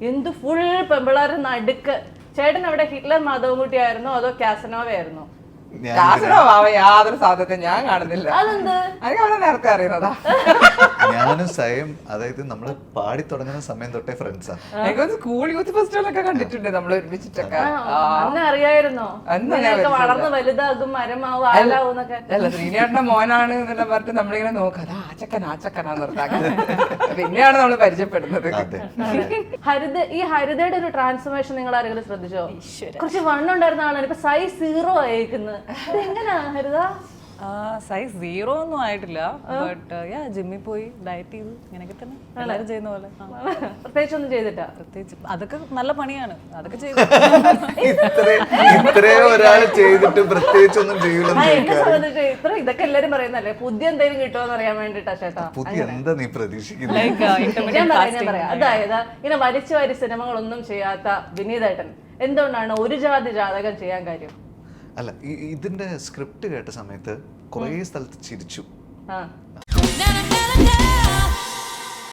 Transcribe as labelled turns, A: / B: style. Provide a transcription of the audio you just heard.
A: എന്ത് ഫുൾ പെമ്പിളാര് നടുക്ക്. ചേട്ടൻ അവിടെ ഹിറ്റ്ലർ മാധവൻകുട്ടി ആയിരുന്നോ അതോ കാസനോവ ആയിരുന്നോ?
B: യാതൊരു സാധ്യത ഞാൻ കാണുന്നില്ല.
A: അതെന്ത്?
B: എനിക്ക് അവനെ നേരത്തെ അറിയുന്നതാ.
C: ഞാനും സയം, അതായത് നമ്മള് പാടി തുടങ്ങുന്ന സമയം തൊട്ടേ ഫ്രണ്ട്സാ.
B: എനിക്ക് സ്കൂൾ യൂത്ത് ഫെസ്റ്റിവലൊക്കെ കണ്ടിട്ടുണ്ട് നമ്മൾ ഒരുമിച്ചിട്ടൊക്കെ.
A: അന്ന് അറിയായിരുന്നോ വളർന്ന് വലുതാകും മരമാവും ആലാവും എന്നൊക്കെ?
B: അല്ല, ശ്രീനിയേട്ടന്റെ മോനാണ് എന്നെല്ലാം പറഞ്ഞിട്ട് നമ്മളിങ്ങനെ നോക്കാം, ആച്ചക്കനാന്ന് പറഞ്ഞാൽ പിന്നെയാണ് നമ്മൾ പരിചയപ്പെടുന്നത്.
A: ഈ ഹരിതയുടെ ഒരു ട്രാൻസ്ഫോർമേഷൻ നിങ്ങൾ ആരെങ്കിലും ശ്രദ്ധിച്ചോ? കുറച്ച് വണ്ണുണ്ടായിരുന്ന ആളാണ് ഇപ്പൊ സൈസ് 0 ആയിരിക്കുന്നത്. എങ്ങനെയാ ഹരിത?
D: സൈസ് 0 ഒന്നും ആയിട്ടില്ല. ബട്ട് ജിമ്മിൽ പോയി ഡയറ്റ് ചെയ്തു, ഇങ്ങനെയൊക്കെ തന്നെ എല്ലാവരും ചെയ്യുന്ന പോലെ.
A: പ്രത്യേകിച്ചൊന്നും ചെയ്തിട്ടാ?
D: പ്രത്യേകിച്ച് അതൊക്കെ നല്ല പണിയാണ്, അതൊക്കെ ചെയ്തു.
C: ഇത്രയും ഒരാള് ചെയ്തിട്ട് പ്രത്യേകിച്ചൊന്നും
A: എന്നെ സംബന്ധിച്ച് ഇതൊക്കെ എല്ലാരും പറയുന്നല്ലേ, പുതിയ എന്തെങ്കിലും കിട്ടുമോന്ന് അറിയാൻ വേണ്ടിട്ടാ ചേട്ടാ.
C: പുതിയ എന്താ നീ പ്രതീക്ഷിക്കുന്നത്?
A: ഞാൻ പറയാം, അതായത് ഇങ്ങനെ വലിച്ചു സിനിമകളൊന്നും ചെയ്യാത്ത വിനീതേട്ടൻ എന്തുകൊണ്ടാണ് ഒരു ജാതി ജാതകം ചെയ്യാൻ കാര്യം?
C: അല്ല, ഇതിന്റെ സ്ക്രിപ്റ്റ് കേട്ട സമയത്ത് കുറേ സ്ഥലത്ത് ചിരിച്ചു.